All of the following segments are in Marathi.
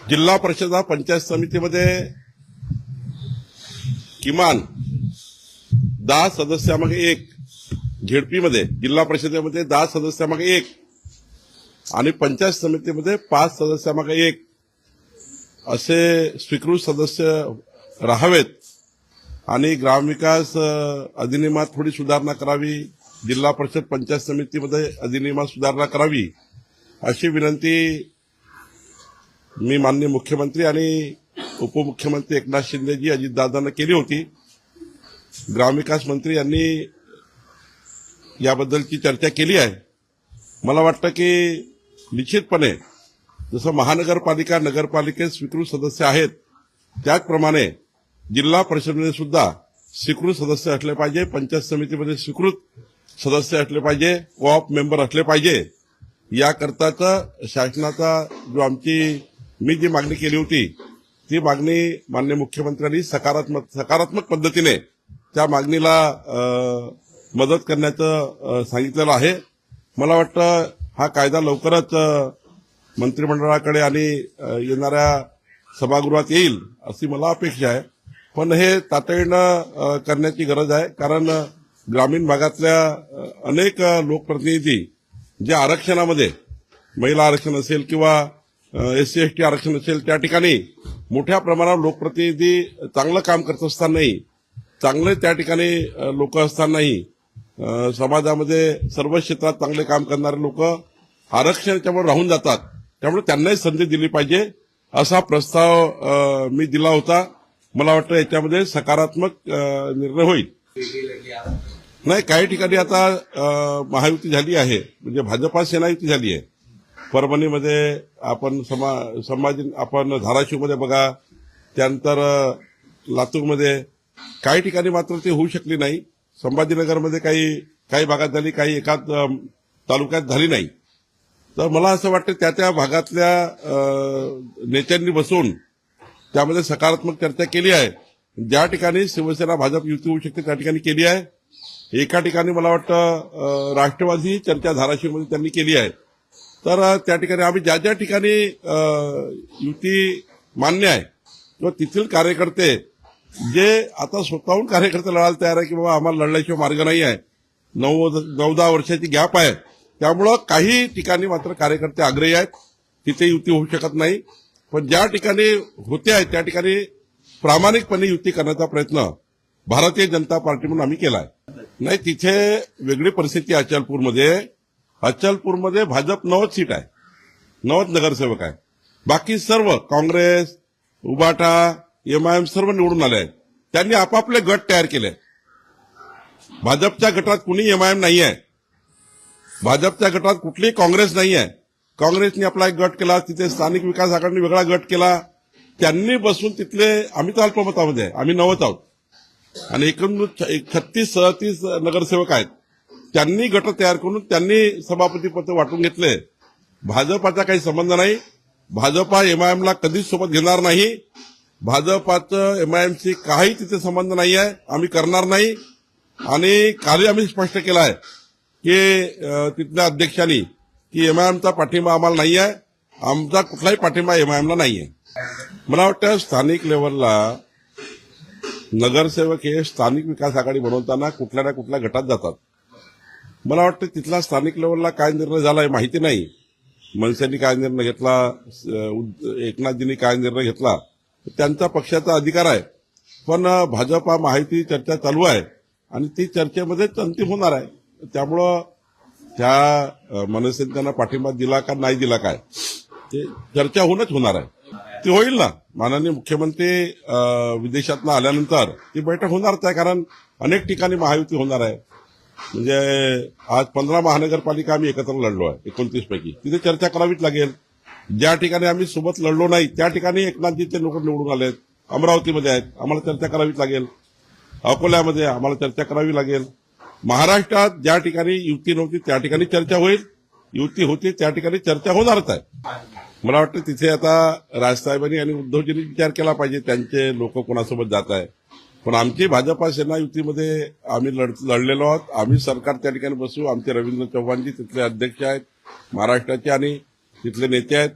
जिल्हा परिषद पंचायत समितीमध्ये किमान 10 सदस्यामागे 1, झेडपीमध्ये जिल्हा परिषदेमध्ये 10 सदस्यामागे 1 आणि पंचायत समितीमध्ये 5 सदस्यामागे 1 असे स्वीकृत सदस्य राहावेत आणि ग्रामविकास अधिनियमात थोडी सुधारणा करावी, जिल्हा परिषद पंचायत समितीमध्ये अधिनियमात सुधारणा करावी अशी विनंती मी माननीय मुख्यमंत्री आणि उपमुख्यमंत्री एकनाथ शिंदेजी अजितदादांना केली होती. ग्रामविकास मंत्री यांनी याबद्दलची चर्चा केली आहे. मला वाटतं की निश्चितपणे जसं महानगरपालिका नगरपालिकेत स्वीकृत सदस्य आहेत त्याचप्रमाणे जिल्हा परिषदेमध्ये सुद्धा स्वीकृत सदस्य असले पाहिजे, पंचायत समितीमध्ये स्वीकृत सदस्य असले पाहिजे, कोऑप मेंबर असले पाहिजे. याकरताच शासनाचा जो मी जी मागणी केली होती ती मागणी माननीय मुख्यमंत्र्यांनी सकारात्मक पद्धतीने त्या मागणीला मदत करण्याचं सांगितलेलं आहे. मला वाटतं हा कायदा लवकरच मंत्रिमंडळाकडे आणि येणाऱ्या सभागृहात येईल अशी मला अपेक्षा आहे. पण हे तातडीनं करण्याची गरज आहे, कारण ग्रामीण भागातल्या अनेक लोकप्रतिनिधी जे आरक्षणामध्ये महिला आरक्षण असेल किंवा SC ST आरक्षण असेल त्या ठिकाणी मोठ्या प्रमाणावर लोकप्रतिनिधी चांगलं काम करत असतानाही, चांगले त्या ठिकाणी लोक असतानाही समाजामध्ये सर्व क्षेत्रात चांगले काम करणारे लोक आरक्षणाच्यामुळे राहून जातात. त्यामुळे त्यांनाही संधी दिली पाहिजे असा प्रस्ताव मी दिला होता. मला वाटतं याच्यामध्ये सकारात्मक निर्णय होईल. नाही, काही ठिकाणी आता महायुती झाली आहे, म्हणजे भाजपा सेना युती झाली आहे. परभणीमध्ये आपण आपण धाराशिवमध्ये बघा, त्यानंतर लातूरमध्ये काही ठिकाणी मात्र ते होऊ शकली नाही. संभाजीनगरमध्ये काही भागात झाली, काही एकाच तालुक्यात झाली नाही. तर मला असं वाटतं त्या भागातल्या नेत्यांनी बसून त्यामध्ये सकारात्मक चर्चा केली आहे. ज्या ठिकाणी शिवसेना भाजप युती होऊ शकते त्या ठिकाणी केली आहे. एका ठिकाणी मला वाटतं राष्ट्रवादी चर्चा धाराशिवमध्ये त्यांनी केली आहे. तर त्या ठिकाणी आम्ही ज्या ठिकाणी युती मान्य आहे किंवा तिथील कार्यकर्ते जे आता स्वतःहून कार्यकर्ते लढायला तयार आहे की बाबा आम्हाला लढल्याशिवाय मार्ग नाही आहे, 9-10 वर्षाची गॅप आहे, त्यामुळं काही ठिकाणी मात्र कार्यकर्ते आग्रही आहेत, तिथे युती होऊ शकत नाही. पण ज्या ठिकाणी होते आहेत त्या ठिकाणी प्रामाणिकपणे युती करण्याचा प्रयत्न भारतीय जनता पार्टी म्हणून आम्ही केला आहे. नाही, तिथे वेगळी परिस्थिती आहे. अचलपूरमध्ये भाजप 90 सीट आहे, 90 नगरसेवक आहे. बाकी सर्व काँग्रेस, उबाटा, MIM सर्व निवडून आले आहेत. त्यांनी आपापले गट तयार केले. भाजपच्या गटात कुणी MIM नाही आहे, भाजपच्या गटात कुठलीही काँग्रेस नाही आहे. काँग्रेसने आपला एक गट केला, तिथे स्थानिक विकास आघाडीने वेगळा गट केला. त्यांनी बसून तिथले, आम्ही तर अल्पमतामध्ये आहे, आम्ही 90 आहोत आणि एकूण 36-37 नगरसेवक आहेत. त्यांनी गट तयार करून त्यांनी सभापती पद वाटून घेतले. भाजपाचा काही संबंध नाही. भाजपा MIMला कधीच सोबत घेणार नाही. भाजपाचं MIMशी काही तिथे संबंध नाही आहे, आम्ही करणार नाही. आणि कालही आम्ही स्पष्ट केलं आहे की तिथल्या अध्यक्षांनी की MIMचा पाठिंबा आम्हाला नाही आहे, आमचा कुठलाही पाठिंबा MIMला नाही आहे. मला वाटतं स्थानिक लेव्हलला नगरसेवक हे स्थानिक विकास आघाडी बनवताना कुठल्या ना कुठल्या गटात जातात. मला वाटतं तिथला स्थानिक लेव्हलला काय निर्णय झाला आहे माहिती नाही. मनसेंनी काय निर्णय घेतला, एकनाथजींनी काय निर्णय घेतला, त्यांचा पक्षाचा अधिकार आहे. पण भाजपा महायुती चर्चा चालू आहे आणि ती चर्चेमध्येच अंतिम होणार आहे. त्यामुळं त्या मनसेने त्यांना पाठिंबा दिला का नाही दिला काय ते चर्चा होऊनच होणार आहे. ती होईल ना. माननीय मुख्यमंत्री विदेशातनं आल्यानंतर ती बैठक होणारच आहे, कारण अनेक ठिकाणी महायुती होणार आहे. म्हणजे आज 15 महानगरपालिका आम्ही एकत्र लढलो आहे 29 पैकी. तिथे चर्चा करावीच लागेल. ज्या ठिकाणी आम्ही सोबत लढलो नाही त्या ठिकाणी एकनाथजीचे लोक निवडून आलेत. अमरावतीमध्ये आहेत, आम्हाला चर्चा करावीच लागेल. अकोल्यामध्ये आम्हाला चर्चा करावी लागेल. महाराष्ट्रात ज्या ठिकाणी युती नव्हती त्या ठिकाणी चर्चा होईल, युती होती त्या ठिकाणी चर्चा होणारच आहे. मला वाटतं तिथे आता राजसाहेबांनी आणि उद्धवजींनी विचार केला पाहिजे त्यांचे लोक कोणासोबत जात आहे. पण आमची भाजपा सेना युतीमध्ये आम्ही लढलेलो आहोत. आम्ही सरकार त्या ठिकाणी बसू. आमचे रवींद्र चव्हाणजी तिथले अध्यक्ष आहेत महाराष्ट्राचे आणि तिथले नेते आहेत.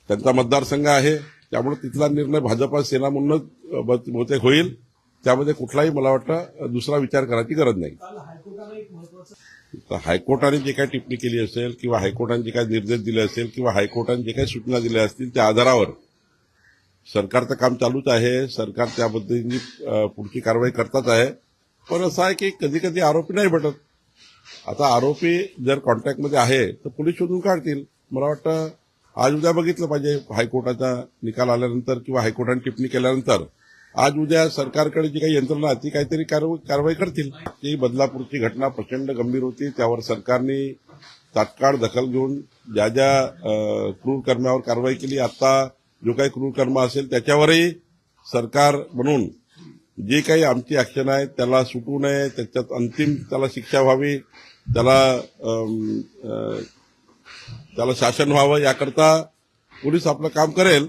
त्यांचा मतदारसंघ आहे, त्यामुळे तिथला निर्णय भाजपा सेना म्हणूनच बहुतेक होईल. त्यामध्ये कुठलाही मला वाटतं दुसरा विचार करायची गरज नाही. हायकोर्टाने जे काही टिप्पणी केली असेल किंवा हायकोर्टाने जे काही निर्देश दिले असेल किंवा हायकोर्टाने जे काही सूचना दिल्या असतील त्या आधारावर सरकारचं काम चालूच आहे. सरकार त्या पद्धतीने पुढची कारवाई करताच आहे. पण असं आहे की कधी कधी आरोपी नाही भेटत. आता आरोपी जर कॉन्टॅक्टमध्ये आहे तर पोलीस शोधून काढतील. मला वाटतं आज उद्या बघितलं पाहिजे हायकोर्टाचा निकाल आल्यानंतर किंवा हायकोर्टाने टिप्पणी केल्यानंतर आज उद्या सरकारकडे जी काही यंत्रणा आहे ती काहीतरी कारवाई करतील. ती बदलापूरची घटना प्रचंड गंभीर होती. त्यावर सरकारने तात्काळ दखल घेऊन ज्या क्रूर कर्मावर कारवाई केली. आता जो काही क्रूर कर्म असेल त्याच्यावरही सरकार म्हणून जे काही आमची ऍक्शन आहे त्याला सुटू नये, त्याच्यात अंतिम त्याला शिक्षा व्हावी, त्याला शासन व्हावं याकरता पोलीस आपलं काम करेल.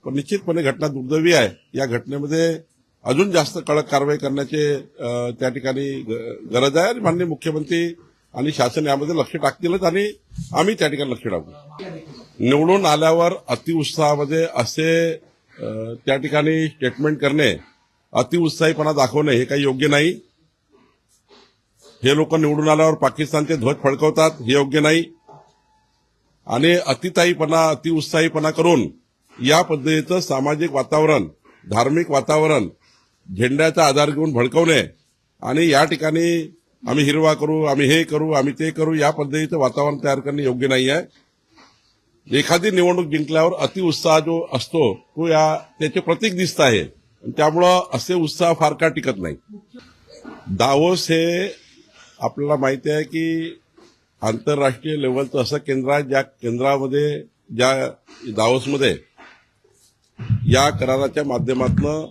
पण निश्चितपणे घटना दुर्दैवी आहे. या घटनेमध्ये अजून जास्त कडक कारवाई करण्याचे त्या ठिकाणी गरज आहे आणि माननीय मुख्यमंत्री आणि शासन यामध्ये लक्ष टाकतीलच आणि आम्ही त्या ठिकाणी लक्ष टाकू. निवडून आल्यावर अतिउत्साहामध्ये असे त्या ठिकाणी स्टेटमेंट करणे, अतिउत्साहीपणा दाखवणे हे काही योग्य नाही. हे लोक निवडून आल्यावर पाकिस्तानचे ध्वज फडकवतात हे योग्य नाही. आणि अतिउत्साहीपणा करून या पद्धतीचं सामाजिक वातावरण, धार्मिक वातावरण झेंड्याचा आधार घेऊन भडकवणे आणि या ठिकाणी आम्ही हिरवा करू, आम्ही हे करू, आम्ही ते करू या पद्धतीचं वातावरण तयार करणे योग्य नाही आहे. एखादी निवडणूक जिंकल्यावर अतिउत्साह जो असतो तो त्याचे प्रतीक दिसत आहे. त्यामुळं असे उत्साह फार काळ टिकत नाही. दावोस हे आपल्याला माहिती आहे की आंतरराष्ट्रीय लेवलचं असं केंद्र आहे ज्या केंद्रामध्ये ज्या दावोसमध्ये या कराराच्या माध्यमातून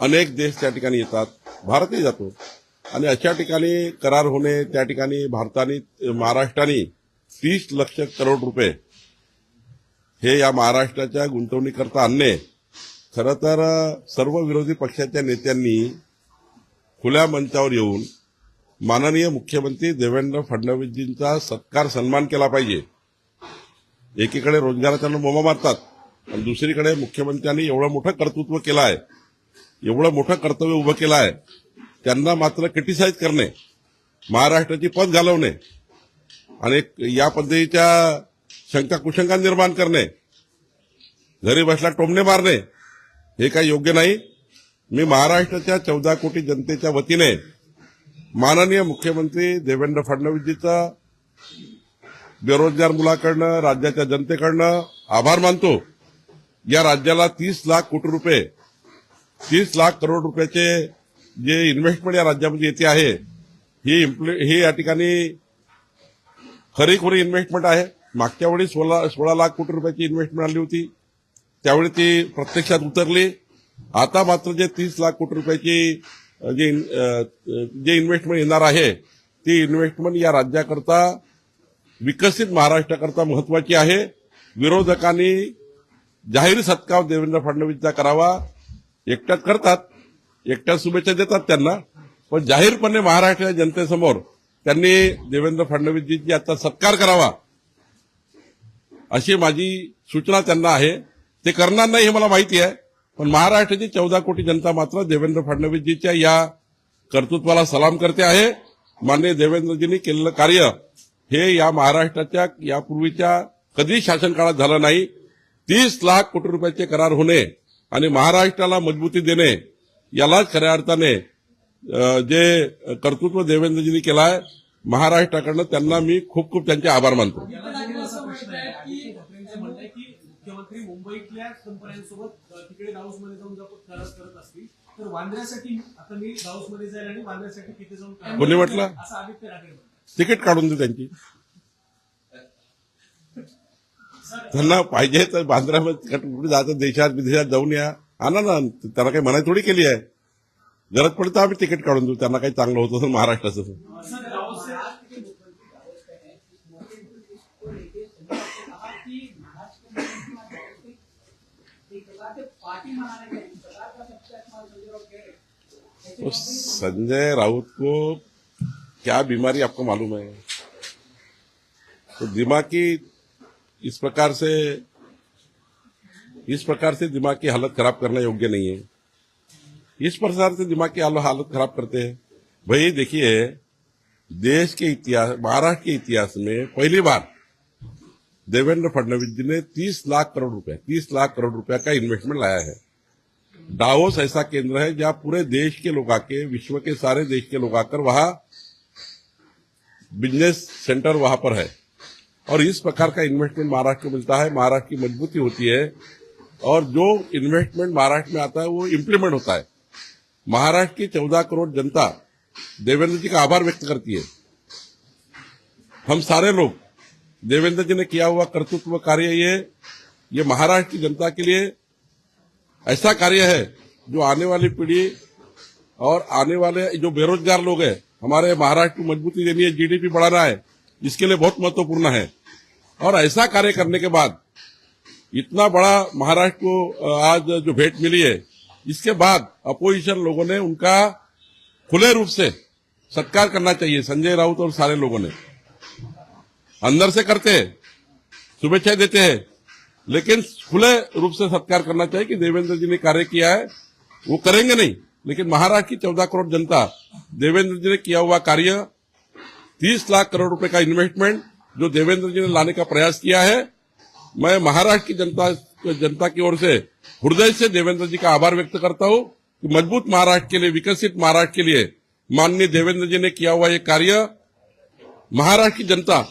अनेक देश त्या ठिकाणी येतात, भारतही जातो आणि अशा ठिकाणी करार होणे, त्या ठिकाणी महाराष्ट्राने 30 लाख करोड रुपये हे या महाराष्ट्राच्या गुंतवणुकीकरता आणणे, खरं तर सर्व विरोधी पक्षाच्या नेत्यांनी खुल्या मंचावर येऊन माननीय मुख्यमंत्री देवेंद्र फडणवीसजींचा सन्मान केला पाहिजे. एकीकडे रोजगाराच्या बोंबा मारतात आणि दुसरीकडे मुख्यमंत्र्यांनी एवढं मोठं कर्तृत्व केलं आहे, एवढं मोठं कर्तव्य उभं केलं आहे, त्यांना मात्र क्रिटिसाइज करणे, महाराष्ट्राची पद घालवणे आणि या पद्धतीच्या शंका कुशंका निर्माण करणे, घरी बसला टोमणे मारणे हे काही योग्य नाही. मी महाराष्ट्राच्या 14 कोटी जनतेच्या वतीने माननीय मुख्यमंत्री देवेंद्र फडणवीसजीचा बेरोजगार मुलाकडनं, राज्याच्या जनतेकडनं आभार मानतो. या राज्याला 30 लाख कोटी रुपये, 30 लाख करोड रुपयाचे जे इन्व्हेस्टमेंट या राज्यामध्ये येते आहे ही या ठिकाणी खरीखुरी इन्व्हेस्टमेंट आहे. मागच्या वेळी 16 लाख कोटी रुपयाची इन्व्हेस्टमेंट आली होती, त्यावेळी ती प्रत्यक्षात उतरली. आता मात्र जे 30 लाख कोटी रुपयाची जे इन्व्हेस्टमेंट येणार आहे ती इन्व्हेस्टमेंट या राज्याकरता, विकसित महाराष्ट्राकरता महत्वाची आहे. विरोधकांनी जाहीर सत्कार देवेंद्र फडणवीसचा करावा, एकट्यात करतात, एकट्यात शुभेच्छा देतात त्यांना, पण जाहीरपणे महाराष्ट्राच्या जनतेसमोर त्यांनी देवेंद्र फडणवीसजींची आता सत्कार करावा अशी माझी सूचना त्यांना आहे. ते करणार नाही हे मला माहिती आहे, पण महाराष्ट्राची 14 कोटी जनता मात्र देवेंद्र फडणवीसजीच्या या कर्तृत्वाला सलाम करते आहे. माननीय देवेंद्रजींनी केलेलं कार्य हे या महाराष्ट्राच्या यापूर्वीच्या कधी शासन काळात झालं नाही. 30 लाख कोटी रुपयाचे करार होणे आणि महाराष्ट्राला मजबूती देणे यालाच खऱ्या अर्थाने जे कर्तृत्व देवेंद्रजींनी केलं आहे महाराष्ट्राकडनं, त्यांना मी खूप खूप त्यांचे आभार मानतो. मुख्यमंत्री मुंबईतल्या कंपन्यांसोबत तिकडे दाऊसमध्ये जाऊन करार करत असतील तर वांद्र्यासाठी आता मी दाऊसमध्ये जाईल आणि वांद्र्यासाठी तिथे जाऊन कोणी म्हटलं असं आदित्य राठोड तिकीट काढून देऊ त्यांची, त्यांना पाहिजे तर बांद्रामध्ये कुठे जायचं, देशात विदेशात जाऊन या, आणा ना. त्यांना काही मनाई थोडी केली आहे. गरज पडतं आम्ही तिकीट काढून देऊ, त्यांना काही चांगलं होतं तर महाराष्ट्राचं. पार्टी मनाने तो संजय राउत को क्या बीमारी आपको मालूम है? तो दिमागी इस प्रकार से दिमाग की हालत खराब करना योग्य नहीं है। इस प्रकार से दिमाग की हालत खराब करते हैं। भाई देखिए, देश के इतिहास, महाराष्ट्र के इतिहास में पहली बार देवेंद्र फडणवीस जी ने 30 लाख करोड़ रुपया का इन्वेस्टमेंट लाया है। डावोस ऐसा केंद्र है जहां पूरे देश के लोग आके, विश्व के सारे देश के लोग आकर वहां बिजनेस सेंटर वहां पर है। और इस प्रकार का इन्वेस्टमेंट महाराष्ट्र को मिलता है, महाराष्ट्र की मजबूती होती है और जो इन्वेस्टमेंट महाराष्ट्र में आता है वो इम्प्लीमेंट होता है। महाराष्ट्र की 14 करोड़ जनता देवेंद्र जी का आभार व्यक्त करती है। हम सारे लोग देवेंद्र जी ने किया हुआ कर्तृत्व कार्य, ये महाराष्ट्र की जनता के लिए ऐसा कार्य है जो आने वाली पीढ़ी और आने वाले जो बेरोजगार लोग हैं, हमारे महाराष्ट्र को मजबूती देनी है, जीडीपी बढ़ाना है, इसके लिए बहुत महत्वपूर्ण है। और ऐसा कार्य करने के बाद इतना बड़ा महाराष्ट्र को आज जो भेंट मिली है, इसके बाद अपोजिशन लोगों ने उनका खुले रूप से सत्कार करना चाहिए। संजय राउत और सारे लोगों ने अंदर से करते हैं, शुभेच्छाएं देते हैं, लेकिन खुले रूप से सत्कार करना चाहिए कि देवेंद्र जी ने कार्य किया है। वो करेंगे नहीं, लेकिन महाराष्ट्र की 14 करोड़ जनता देवेंद्र जी ने किया हुआ कार्य, 30 लाख करोड़ रुपए का इन्वेस्टमेंट जो देवेंद्र जी ने लाने का प्रयास किया है, मैं महाराष्ट्र की जनता की ओर से हृदय से देवेंद्र जी का आभार व्यक्त करता हूं कि मजबूत महाराष्ट्र के लिए, विकसित महाराष्ट्र के लिए माननीय देवेंद्र जी ने किया हुआ ये कार्य महाराष्ट्र की जनता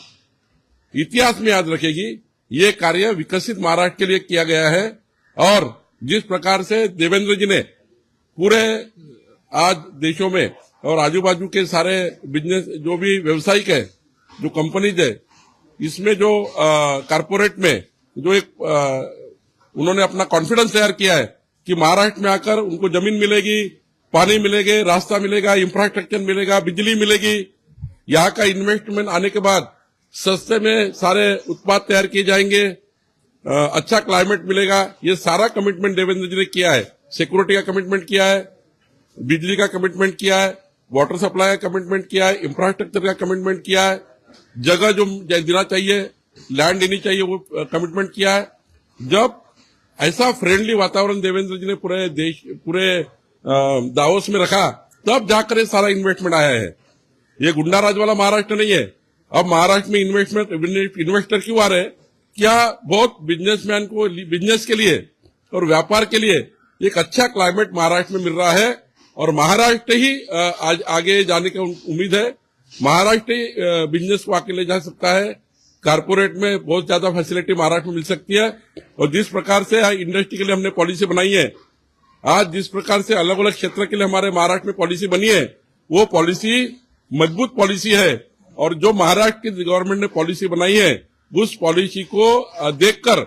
इतिहास में याद रखेगी। ये कार्य विकसित महाराष्ट्र के लिए किया गया है। और जिस प्रकार से देवेंद्र जी ने पूरे आज देशों में और आजू बाजू के सारे बिजनेस, जो भी व्यवसायिक है, जो कंपनीज है, इसमें जो कारपोरेट में जो एक उन्होंने अपना कॉन्फिडेंस तैयार किया है कि महाराष्ट्र में आकर उनको जमीन मिलेगी, पानी मिलेगा, रास्ता मिलेगा, इंफ्रास्ट्रक्चर मिलेगा, बिजली मिलेगी। यहाँ का इन्वेस्टमेंट आने के बाद सस्ते में सारे उत्पाद तैयार किए जाएंगे, अच्छा क्लाइमेट मिलेगा। ये सारा कमिटमेंट देवेंद्र जी ने किया है। सिक्योरिटी का कमिटमेंट किया है, बिजली का कमिटमेंट किया है, वाटर सप्लाई का कमिटमेंट किया है, इंफ्रास्ट्रक्चर का कमिटमेंट किया है, जगह जो देना चाहिए, लैंड देनी चाहिए, वो कमिटमेंट किया है। जब ऐसा फ्रेंडली वातावरण देवेंद्र जी ने पूरे दावोस में रखा, तब जाकर ये सारा इन्वेस्टमेंट आया है। ये गुंडा राज वाला महाराष्ट्र नहीं है। अब महाराष्ट्र में इन्वेस्टर क्यों आ रहे हैं? क्या बहुत बिजनेसमैन को बिजनेस के लिए और व्यापार के लिए एक अच्छा क्लाइमेट महाराष्ट्र में मिल रहा है और महाराष्ट्र ही आज आगे जाने की उम्मीद है। महाराष्ट्र ही बिजनेस को आगे ले जा सकता है। कारपोरेट में बहुत ज्यादा फैसिलिटी महाराष्ट्र में मिल सकती है। और जिस प्रकार से इंडस्ट्री के लिए हमने पॉलिसी बनाई है, आज जिस प्रकार से अलग अलग क्षेत्र के लिए हमारे महाराष्ट्र में पॉलिसी बनी है, वो पॉलिसी मजबूत पॉलिसी है। और जो महाराष्ट्र की गवर्नमेंट ने पॉलिसी बनाई है, उस पॉलिसी को देखकर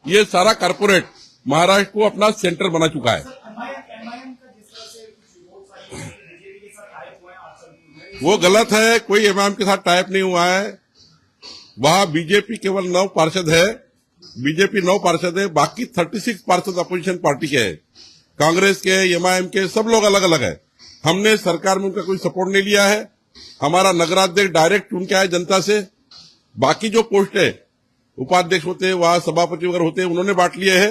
ये सारा कारपोरेट महाराष्ट्र को अपना सेंटर बना चुका है। वो गलत है, कोई एमआईएम के साथ टाइप नहीं हुआ है। वहां बीजेपी केवल 9 पार्षद है, बीजेपी 9 पार्षद है, बाकी 36 पार्षद अपोजिशन पार्टी के है, कांग्रेस के, एमआईएम के, सब लोग अलग अलग है। हमने सरकार में उनका कोई सपोर्ट नहीं लिया है। हमारा नगराध्यक्ष डायरेक्ट चुन के आए जनता से। बाकी जो पोस्ट है, उपाध्यक्ष होते हैं, वहां सभापति वगैरह होते हैं, उन्होंने बांट लिए है,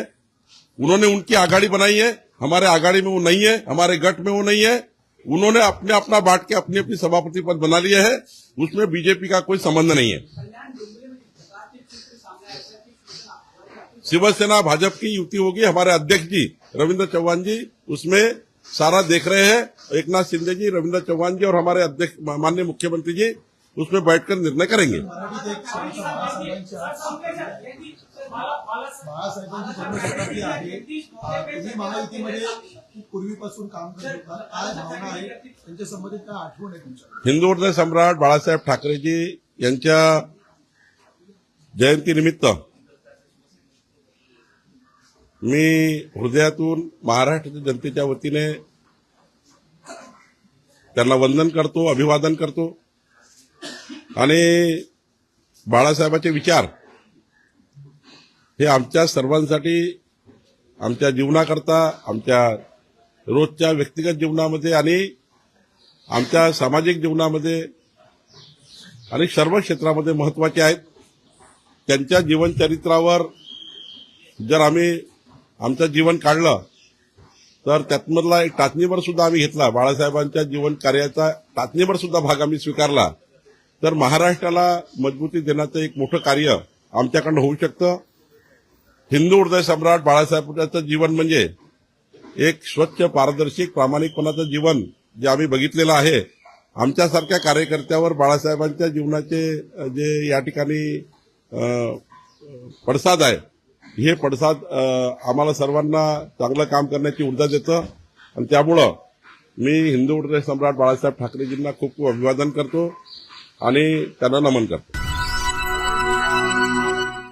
उन्होंने उनकी आघाड़ी बनाई है। हमारे आघाड़ी में वो नहीं है, हमारे गठ में वो नहीं है। उन्होंने अपना बांट के अपनी अपनी सभापति पद बना लिया है। उसमें बीजेपी का कोई संबंध नहीं है। शिवसेना भाजपा की युति होगी। हमारे अध्यक्ष जी रविंद्र चौहान जी उसमें सारा देख रहे हैं। एकनाथ शिंदे जी, रविंद्र चौहान जी और हमारे अध्यक्ष माननीय मुख्यमंत्री जी उसमें बैठकर निर्णय करेंगे। पूर्वीपासून काम करत होता, काय भावना आहे, त्यांच्या संबंधित काय आठवण आहे तुमच्या? हिंदू हृदय सम्राट बाळासाहेब ठाकरेजी यांच्या जयंतीनिमित्त मी हृदयातून महाराष्ट्राच्या जनतेच्या वतीने त्यांना वंदन करतो, अभिवादन करतो। आणि बाळासाहेबांचे विचार हे आमच्या सर्वांसाठी, आमच्या जीवनाकरता, आमच्या रोजच्या व्यक्तिगत जीवनामध्ये आणि आमच्या सामाजिक जीवनामध्ये आणि सर्व क्षेत्रामध्ये महत्वाचे आहेत. त्यांच्या जीवनचरित्रावर जर आम्ही आमचं जीवन काढलं तर त्यातमधला एक टाचणीभर सुद्धा आम्ही घेतला, बाळासाहेबांच्या जीवन कार्याचा टाचणीभर सुद्धा भाग आम्ही स्वीकारला, तर महाराष्ट्राला मजबूती देण्याचं एक मोठं कार्य आमच्याकडनं होऊ शकतं. हिंदू हृदय सम्राट बाळासाहेबांचं जीवन म्हणजे एक स्वच्छ, पारदर्शी, प्रामाणिकपणाचं जीवन जे आम्ही बघितलेलं आहे. आमच्यासारख्या कार्यकर्त्यावर बाळासाहेबांच्या जीवनाचे जे या ठिकाणी पडसाद आहे, हे पडसाद आम्हाला सर्वांना चांगलं काम करण्याची ऊर्जा देतं. आणि त्यामुळं मी हिंदू हृदय सम्राट बाळासाहेब ठाकरेजींना खूप खूप अभिवादन करतो आणि त्यांना नमन करतो.